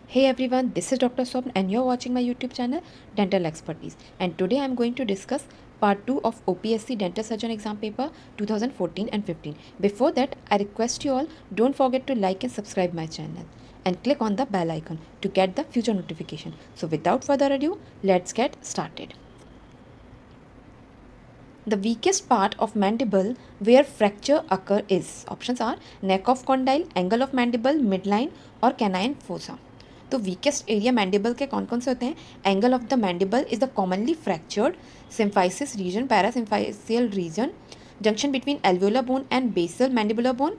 Hey everyone, this is Dr. Swapn and you're watching my YouTube channel Dental Expertise. And today I'm going to discuss part 2 of OPSC Dental Surgeon Exam Paper 2014 and 15. Before that, I request you all don't forget to like and subscribe my channel and click on the bell icon to get the future notification. So without further ado, let's get started. The weakest part of mandible where fracture occur is options are neck of condyle, angle of mandible, midline और canine fossa. तो weakest area mandible के कौन कौन से होते हैं? Angle of the mandible is the commonly fractured symphysis region, parasymphyseal region, junction between alveolar bone and basal mandibular bone,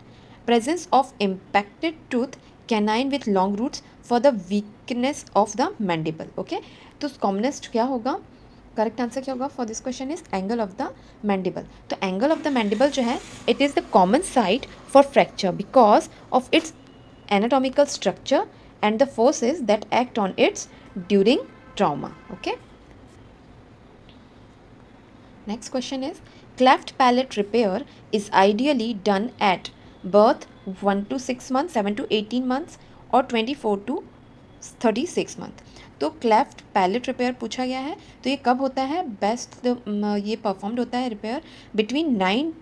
presence of impacted tooth, canine with long roots for the weakness of the mandible. Okay, तो commonest क्या होगा? Correct answer क्या होगा for this question is angle of the mandible. तो angle of the mandible जो है it is the common site for fracture because of its anatomical structure and the forces that act on it during trauma. Okay. Next question is cleft palate repair is ideally done at birth 1 to 6 months, 7 to 18 months और 24 to 36 month. तो cleft palate repair पूछा गया है, तो ये कब होता है? बेस्ट ये परफॉर्म्ड होता है repair between 9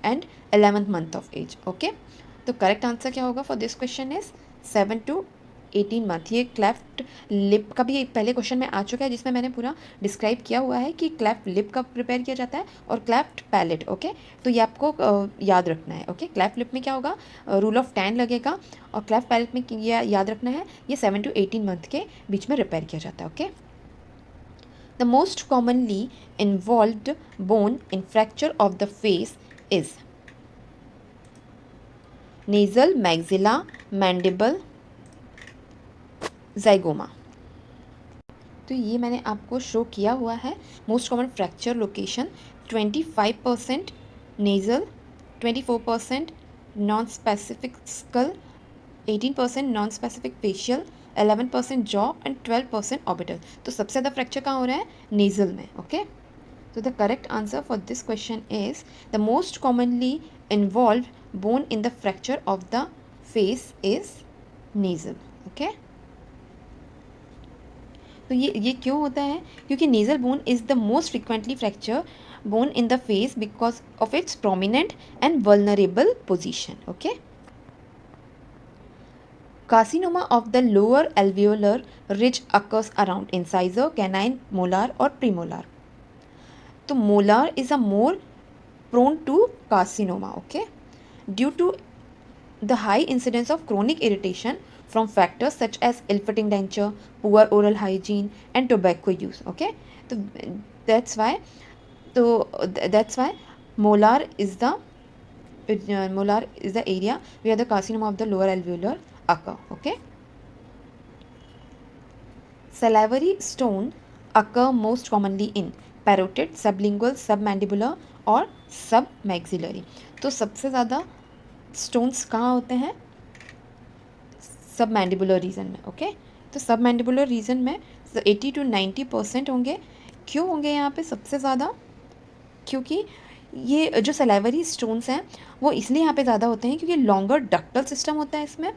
and 11th month of age. Okay, तो करेक्ट आंसर क्या होगा for this question is 7 to 18 month. ये क्लेफ्ट लिप का भी पहले क्वेश्चन में आ चुका है जिसमें मैंने पूरा डिस्क्राइब किया हुआ है कि क्लेफ्ट लिप कब प्रिपेयर किया जाता है और क्लेफ्ट पैलेट. ओके, तो ये आपको याद रखना है. ओके, क्लेफ्ट लिप में क्या होगा? रूल ऑफ 10 लगेगा और क्लेफ्ट पैलेट में ये याद रखना है ये 7 to 18 मंथ के बीच में रिपेयर किया जाता है. Okay, the most commonly involved bone in fracture of the face is nasal, maxilla, mandible, zygoma. तो ये मैंने आपको शो किया हुआ है. Most common fracture location 25% nasal, 24% non specific skull, 18% non specific facial, 11% jaw and 12% orbital. तो सबसे ज़्यादा फ्रैक्चर कहाँ हो रहा है? नेजल में. ओके, तो the correct answer for this question is the most commonly involve bone in the fracture of the face is nasal. Okay, तो ये क्यों होता है? क्योंकि nasal bone is the most frequently fracture bone in the face because of its prominent and vulnerable position. Okay, carcinoma of the lower alveolar ridge occurs around incisor, canine, molar और premolar. तो molar is a more prone to carcinoma. Okay, due to the high incidence of chronic irritation from factors such as ill-fitting denture, poor oral hygiene and tobacco use. Okay, so that's why molar is the area where the carcinoma of the lower alveolar occur. Okay, salivary stone occur most commonly in parotid, sublingual, submandibular और submaxillary. तो सबसे ज़्यादा stones कहाँ होते हैं? सब mandibular reason में. Okay, तो सब मैंडिबुलर रीजन में 80 to 90% होंगे. क्यों होंगे यहाँ पे सबसे ज़्यादा? क्योंकि ये जो सलाइवरी स्टोन्स हैं वो इसलिए यहाँ पे ज़्यादा होते हैं क्योंकि लॉन्गर डक्टल सिस्टम होता है इसमें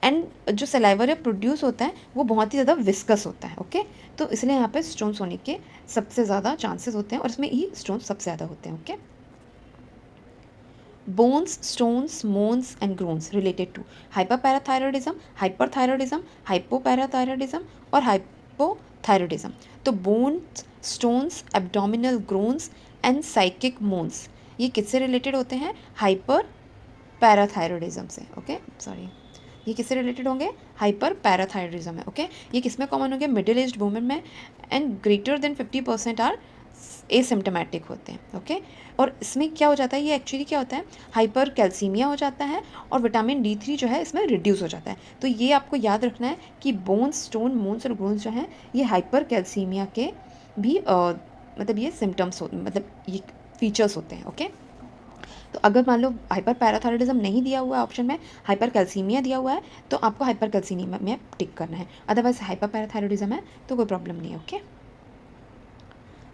एंड जो सलाइवर प्रोड्यूस होता है वो बहुत ही ज़्यादा विस्कस होता है. ओके, तो इसलिए यहाँ पे स्टोन्स होने के सबसे ज़्यादा चांसेस होते हैं और इसमें ही स्टोन्स सबसे ज़्यादा होते हैं. Okay, bones, stones, moans and groans related to hyperparathyroidism, hyperthyroidism, hypoparathyroidism और hypothyroidism. तो bones, stones, abdominal groans and psychic moans ये किससे रिलेटेड होते हैं? हाइपर पैराथायरॉयडिज्म से. ओके, सॉरी, ये किससे रिलेटेड होंगे? हाइपर पैराथायरॉयडिज्म है. ओके, ये किस में कॉमन होंगे? मिडिल एज्ड वुमेन में and greater than 50% are asymptomatic होते हैं. ओके, और इसमें क्या हो जाता है? ये एक्चुअली क्या होता है? हाइपर कैल्सीमिया हो जाता है और विटामिन D3 जो है इसमें रिड्यूस हो जाता है. तो ये आपको याद रखना है कि बोन्स, स्टोन, मोन्स और ग्रोन्स जो हैं ये हाइपर कैल्सीमिया के भी मतलब ये सिम्टम्स मतलब ये फीचर्स होते हैं. ओके, तो अगर मान लो हाइपर पैराथायरॉयडिज्म नहीं दिया हुआ है ऑप्शन में, हाइपर कैल्सीमिया दिया हुआ है तो आपको हाइपर कैल्सीमिया में टिक करना है. अदरवाइज हाइपर पैराथायरॉयडिज्म है तो कोई प्रॉब्लम नहीं है. Okay,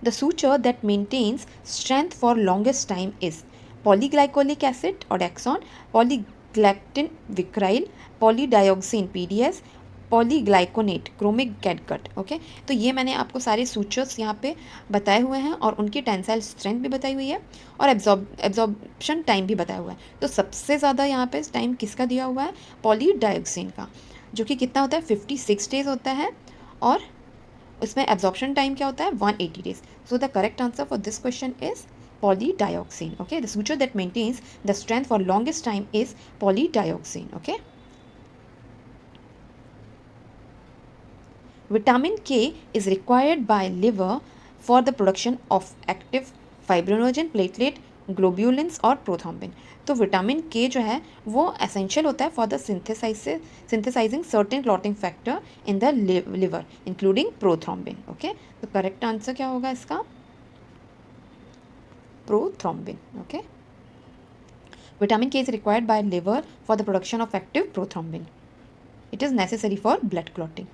the suture that maintains strength for longest time is polyglycolic acid or Dexon, polyglyctin vicryl, polydioxane PDS, polyglyconate, chromic catgut. Okay, तो ये मैंने आपको सारे सूचर्स यहाँ पे बताए हुए हैं और उनकी टेंसाइल स्ट्रेंथ भी बताई हुई है और एब्जॉर्प्शन टाइम भी बताया हुआ है। तो सबसे ज़्यादा यहाँ पे टाइम किसका दिया हुआ है? पॉलीडायोक्सिन का, जो कि कितना होता है? 56 डेज होता है और उसमें एब्जॉर्प्शन टाइम क्या होता है? 180 days. So the correct answer for this question is polydioxine. Okay, the suture that maintains the strength for longest time is polydioxine. Okay, vitamin K is required by liver for the production of active fibrinogen, platelet, globulins और prothrombin. तो vitamin के जो है वो essential होता है for the synthesising certain clotting factor in the liver including prothrombin. Okay, तो correct answer क्या होगा इसका? prothrombin. Okay, vitamin K is required by liver for the production of active prothrombin. It is necessary for blood clotting.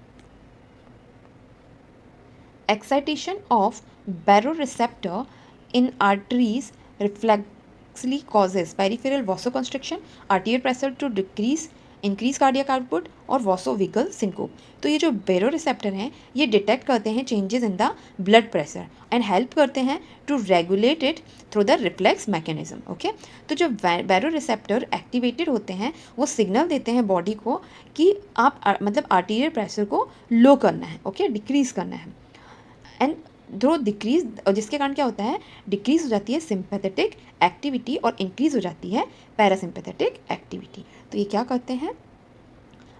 Excitation of baroreceptor in arteries reflexly causes peripheral vasoconstriction, arterial pressure to decrease, increase cardiac output और वॉसोविगल syncope. तो ये जो बेरो receptor हैं ये detect करते हैं changes in the blood pressure and help करते हैं to regulate it through the reflex mechanism. Okay, तो जो बेरो रिसेप्टर एक्टिवेटेड होते हैं वो सिग्नल देते हैं बॉडी को कि आप मतलब आर्टीरियल प्रेशर को लो करना है. ओके, डिक्रीज करना है. एंड थ्रो डिक्रीज, जिसके कारण क्या होता है? डिक्रीज हो जाती है सिंपैथेटिक एक्टिविटी और इंक्रीज हो जाती है पैरासिम्पैथेटिक एक्टिविटी. तो ये क्या करते हैं?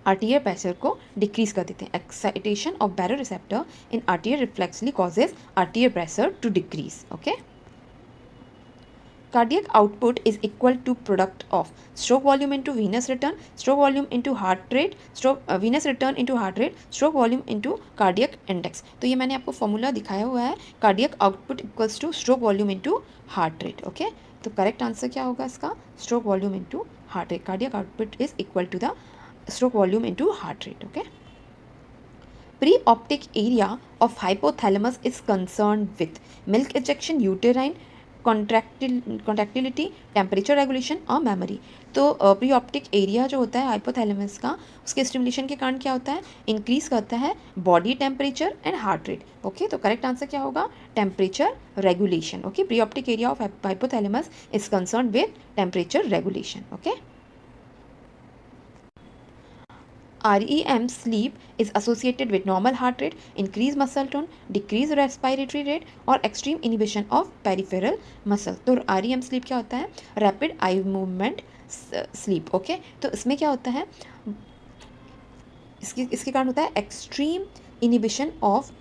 आर्टीरियल प्रेशर को डिक्रीज कर देते हैं. Excitation of baroreceptor in arterial reflexly causes arterial pressure to decrease. Okay, cardiac output is equal to product of stroke volume into venous return, stroke volume into heart rate, venous return into heart rate, stroke volume into cardiac index. तो ये मैंने आपको formula दिखाया हुआ है, cardiac output equals to stroke volume into heart rate. Okay, तो correct answer क्या होगा इसका? stroke volume into heart rate. Cardiac output is equal to the stroke volume into heart rate. Okay. Preoptic area of hypothalamus is concerned with milk ejection, uterine contractility, temperature regulation और memory. तो pre optic area जो होता है hypothalamus का, उसके stimulation के कारण क्या होता है? इंक्रीज करता है body temperature and heart rate. Okay, तो करेक्ट आंसर क्या होगा? Temperature regulation. Okay, pre optic area of hypothalamus is concern with temperature regulation. Okay, REM sleep is associated with normal heart rate, increased muscle tone, decreased respiratory rate और extreme inhibition of peripheral muscle. तो REM sleep क्या होता है? Rapid eye movement sleep. Okay, तो इसमें क्या होता है? इसके कारण होता है extreme inhibition of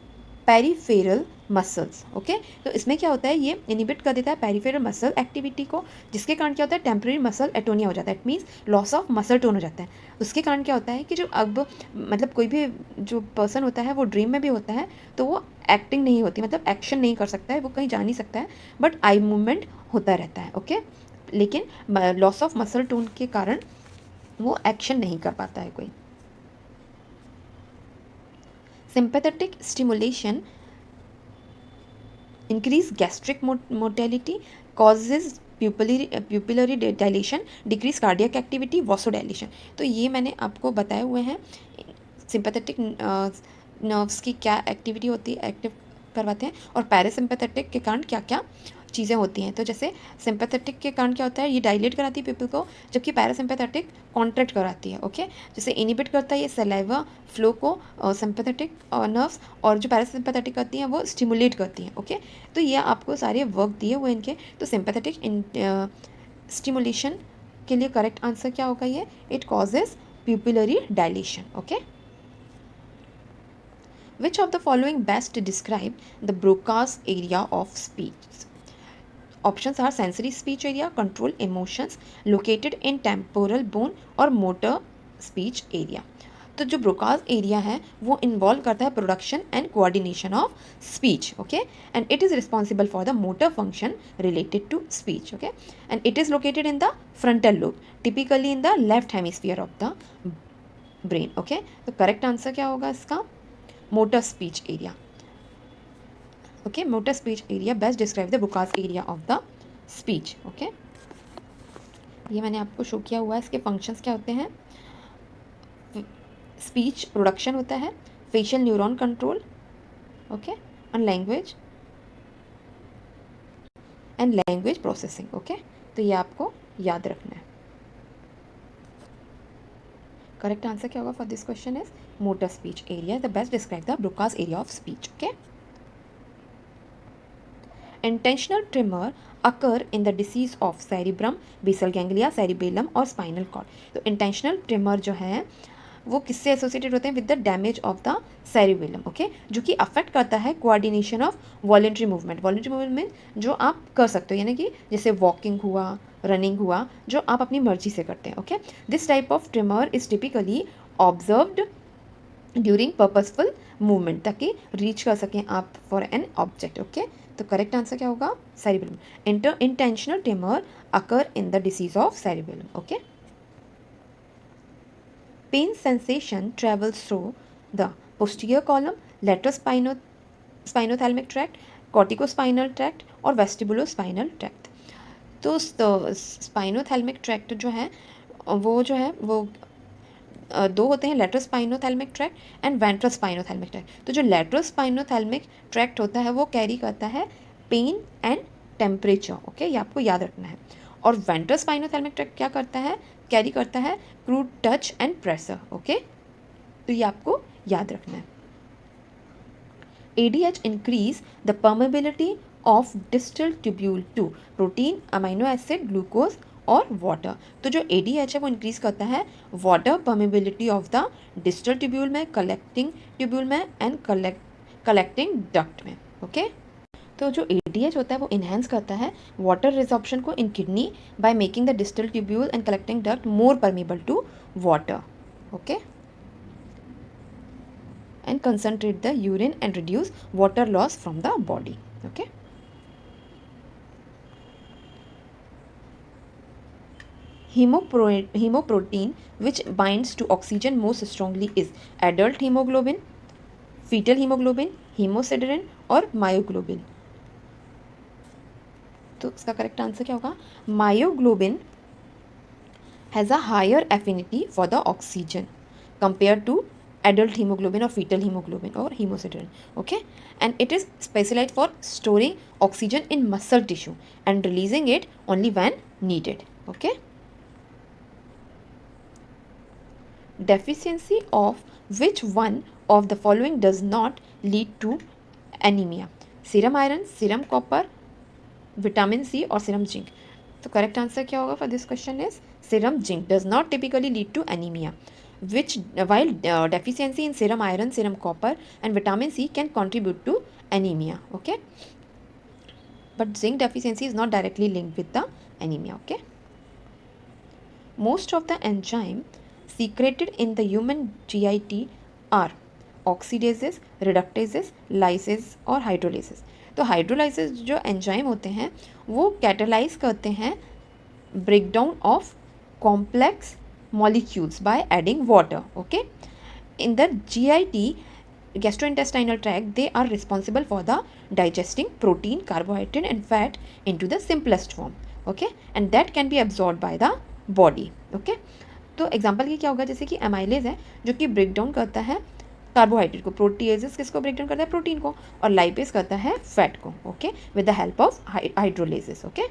peripheral muscles. Okay, तो इसमें क्या होता है? ये इनिबिट कर देता है पेरीफेरल मसल एक्टिविटी को, जिसके कारण क्या होता है? टेम्परेरी मसल एटोनिया हो जाता है. It means loss of muscle tone हो जाता है. उसके कारण क्या होता है कि जो अब मतलब कोई भी जो पर्सन होता है वो ड्रीम में भी होता है तो वो एक्टिंग नहीं होती, मतलब एक्शन नहीं कर सकता है, वो कहीं जा नहीं सकता है, बट आई मूवमेंट होता रहता है. ओके, लेकिन लॉस ऑफ मसल टोन के कारण वो एक्शन नहीं कर पाता है कोई. Sympathetic stimulation increase gastric motility, causes pupillary dilation, decrease cardiac activity, vasodilation. तो ये मैंने आपको बताए हुए हैं सिंपैथेटिक नर्व्स की क्या एक्टिविटी होती है, एक्टिव करवाते हैं, और पैरासिम्पैथेटिक के कारण क्या क्या चीज़ें होती हैं. तो जैसे सिंपैथेटिक के कारण क्या होता है? ये डायलेट कराती है पीपल को, जबकि पैरासिम्पैथेटिक कॉन्ट्रैक्ट कराती है. ओके, जैसे इनिबिट करता है ये सलाइवा फ्लो को सिंपैथेटिक नर्व्स, और जो पैरासिम्पैथेटिक करती हैं वो स्टिमुलेट करती हैं. ओके, तो ये आपको सारे वर्क दिए हुए इनके. तो सिंपैथेटिक स्टिमुलेशन के लिए करेक्ट आंसर क्या होगा? ये it causes pupillary dilation. Okay, which of the following best describe the Broca's area of speech? Options are sensory speech area, control emotions, located in temporal bone और motor speech area. तो जो Broca's area है वो involve करता है production and coordination of speech. Okay, and it is responsible for the motor function related to speech. Okay, and it is located in the frontal lobe, typically in the left hemisphere of the brain. Okay, तो correct answer क्या होगा इसका? Motor speech area. Okay, motor speech area best describe the Broca's area of the speech. Okay, ये मैंने आपको show किया हुआ है. इसके फंक्शंस क्या होते हैं? स्पीच प्रोडक्शन होता है, facial neuron control, okay, and language processing, okay. तो ये आपको याद रखना है। करेक्ट आंसर क्या होगा for this question is motor speech area the best describe the Broca's area of speech, okay. Intentional tremor occur in the disease of cerebrum, basal ganglia, cerebellum और spinal cord। तो intentional tremor जो है वो किससे associated होते हैं? With the damage of the cerebellum, okay, जो कि अफेक्ट करता है coordination of voluntary movement. Voluntary movement जो आप कर सकते हो, यानी कि जैसे वॉकिंग हुआ, रनिंग हुआ, जो आप अपनी मर्जी से करते हैं, okay. This type of trimmer is typically observed during purposeful movement, ताकि रीच कर सकें आप फॉर एन ऑब्जेक्ट, ओके। तो करेक्ट आंसर क्या होगा? Cerebellum. Intentional trimmer occur in the disease of cerebellum, okay. Pain sensation travels through the posterior column, lateral spinothalamic tract, corticospinal tract और vestibulospinal tract। तो spinothalamic tract जो है वो दो होते हैं, lateral spinothalamic tract and ventral spinothalamic tract. तो जो लेटरल स्पाइनोथैलेमिक ट्रैक्ट होता है वो कैरी करता है पेन एंड टेम्परेचर, ओके, ये आपको याद रखना है। और वेंट्रल स्पाइनोथैलेमिक ट्रैक्ट क्या करता है? कैरी करता है crude touch and pressure, okay. तो ये आपको याद रखना है। ADH increase the permeability of distal tubule to protein, amino acid, glucose और वाटर। तो जो ADH है वो इंक्रीज करता है water permeability of the distal tubule में, कलेक्टिंग ट्यूब्यूल में एंड कलेक्टिंग डक्ट में, ओके। तो जो ADH होता है वो इन्हेंस करता है वाटर रिजॉर्प्शन को in kidney by making the distal tubule and collecting duct more permeable to water, okay, and concentrate the urine and reduce water loss from the body, okay। Hemoprotein which binds to oxygen most strongly is adult hemoglobin, fetal hemoglobin, hemosiderin और myoglobin। तो इसका correct answer क्या होगा? myoglobin has a higher affinity for the oxygen compared to adult hemoglobin or fetal hemoglobin or hemosiderin, okay, and it is specialized for storing oxygen in muscle tissue and releasing it only when needed, okay। Deficiency of which one of the following does not lead to anemia? serum iron, serum copper, vitamin C और serum zinc। तो correct answer क्या होगा for this question is serum zinc does not typically lead to anemia, which while deficiency in serum iron, serum copper and vitamin C can contribute to anemia, okay, but zinc deficiency is not directly linked with the anemia, okay। Most of the enzyme secreted in the human GIT are oxidases, reductases, lysases और hydrolases। तो hydrolysis जो enzyme होते हैं वो catalyse करते हैं breakdown of complex molecules by adding water, okay। In the GIT, gastrointestinal tract, they are responsible for the digesting protein, carbohydrate and fat into the simplest form, okay, and that can be absorbed by the body, okay। तो example की क्या होगा? जैसे कि amylase है जो कि break down करता है कार्बोहाइड्रेट को, प्रोटीएजेस किसको ब्रेक डाउन करता है? प्रोटीन को, और लाइपेज करता है फैट को, okay, with the help of hydrolysis, okay.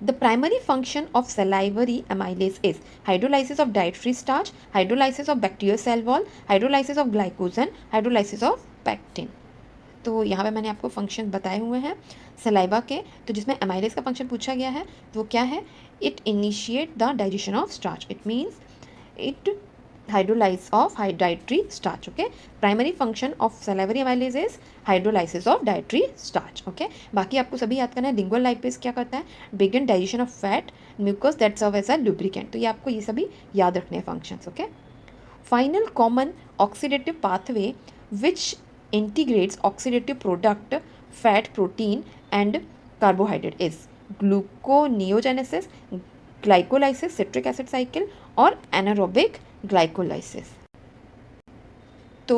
The primary function of salivary amylase is hydrolysis of dietary starch, hydrolysis of bacterial cell wall, hydrolysis of glycogen, hydrolysis of pectin। तो यहाँ पे मैंने आपको function बताए हुए हैं saliva के। तो जिसमें एमाइलेज का फंक्शन पूछा गया है तो वो क्या है? It initiate the digestion of starch, it means it hydrolysis of dietary starch, okay। primary function of salivary amylase is hydrolysis of dietary starch, okay। बाकी आपको सभी याद करना है। lingual lipase क्या करता है? begin digestion of fat, mucus that serve as a lubricant। तो ये आपको ये सभी याद रखने हैं functions, okay। final common oxidative pathway which integrates oxidative product, fat, protein and carbohydrate is gluconeogenesis, glycolysis, citric acid cycle और anaerobic ग्लाइकोलाइसिस। तो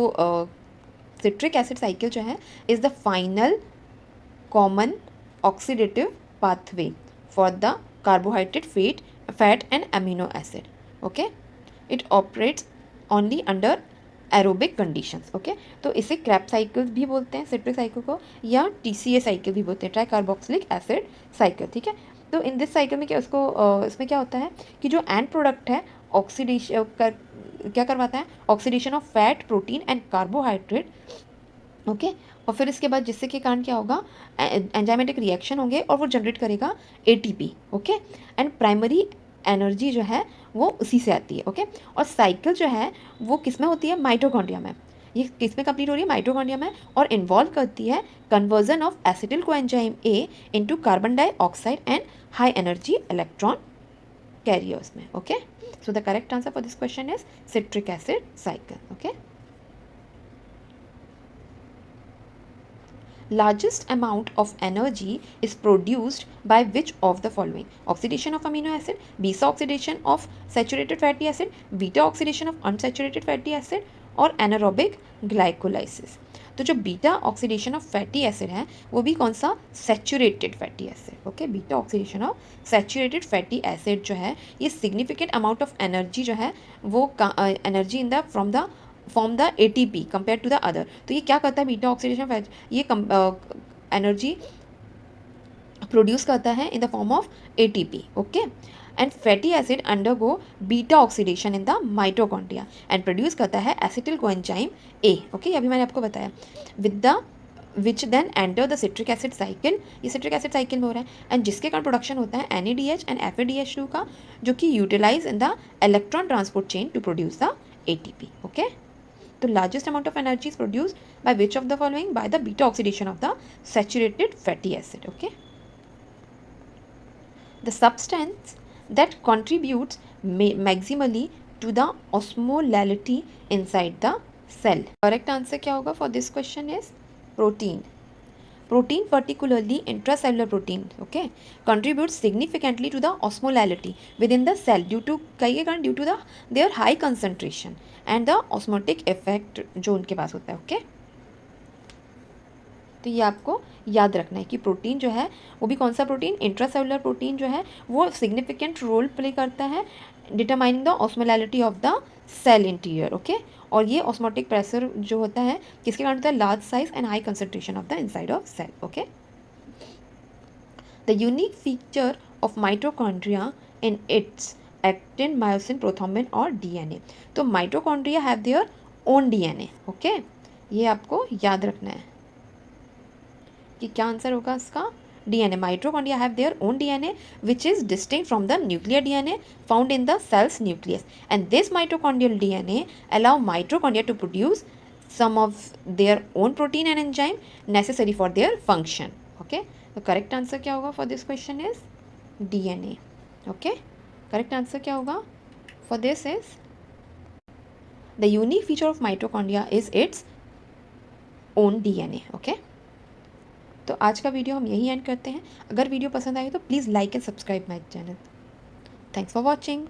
सिट्रिक एसिड साइकिल जो है is the final common oxidative pathway for the carbohydrate, fat and amino acid, okay. It operates only under aerobic conditions. Okay, तो इसे Krebs cycle भी बोलते हैं citric cycle को, या TCA साइकिल भी बोलते हैं, ट्राई कार्बोक्सिलिक एसिड साइकिल। ठीक है, तो इन दिस साइकिल में क्या उसको इसमें क्या होता है कि जो एंड प्रोडक्ट है ऑक्सीडेशन क्या करवाता है, oxidation of fat, protein and carbohydrate. Okay, और फिर इसके बाद जिससे के कारण क्या होगा, एंजाइमेटिक रिएक्शन होंगे और वो जनरेट करेगा ATP। Okay, and primary energy जो है वो उसी से आती है। ओके, और साइकिल जो है वो किस में होती है, माइटोकॉन्ड्रिया में। ये किस में कंप्लीट हो रही है, माइटोकॉन्ड्रिया में, और इन्वॉल्व करती है conversion of acetyl coenzyme A into carbon dioxide and high energy electron carriers में। Okay, so the correct answer for this question is citric acid cycle. Okay, largest amount of energy is produced by which of the following? Oxidation of amino acid, beta oxidation of saturated fatty acid, beta oxidation of unsaturated fatty acid, और anaerobic glycolysis। तो जो beta oxidation of fatty acid है वो भी कौन सा, saturated fatty acid. Okay, beta oxidation of saturated fatty acid जो है ये सिग्निफिकेंट अमाउंट ऑफ एनर्जी जो है वो energy in the from the form the ATP compare to the other. तो ये क्या करता है, बीटा ऑक्सीडेशन ये एनर्जी प्रोड्यूस करता है in the form of ATP। Okay, and fatty acid undergo beta oxidation in the mitochondria and produce करता है एसिटिल कोएंजाइम A। ओके, अभी मैंने आपको बताया with the which then enter the citric acid cycle. ये citric acid cycle में हो रहा है एंड जिसके कारण प्रोडक्शन होता है NADH एंड FADH2 का, जो कि utilise in the electron transport chain to produce the ATP। Okay, the largest amount of energy is produced by which of the following? By the beta oxidation of the saturated fatty acid. Okay, the substance that contributes maximally to the osmolality inside the cell. Correct answer क्या होगा for this question is protein. Protein, particularly intracellular protein, okay, contributes significantly to the osmolality within the cell due to due to their high concentration and the osmotic effect जो उनके पास होता है। Okay, तो ये आपको याद रखना है कि प्रोटीन जो है वो भी कौन सा प्रोटीन, इंट्रासेलुलर प्रोटीन जो है वो सिग्निफिकेंट रोल प्ले करता है determining the osmolality of the cell interior. Okay, और ये ऑस्मोटिक प्रेशर जो होता है किसके कारण होता है, large size and high concentration of the inside of cell. Okay, the unique feature of mitochondria in its actin, myosin, prothrombin और DNA। तो माइटोकॉन्ड्रिया have their own DNA। Okay, ये आपको याद रखना है कि क्या आंसर होगा इसका, DNA। Mitochondria have their own DNA which is distinct from the nuclear DNA found in the cell's nucleus, and this mitochondrial DNA allow mitochondria to produce some of their own protein and enzyme necessary for their function. Okay, the correct answer क्या होगा for this question is DNA. Okay, correct answer क्या होगा for this is the unique feature of mitochondria is its own DNA. Okay, तो आज का video हम यही and करते हैं। अगर वीडियो पसंद आए तो please like and subscribe my channel. Thanks for watching.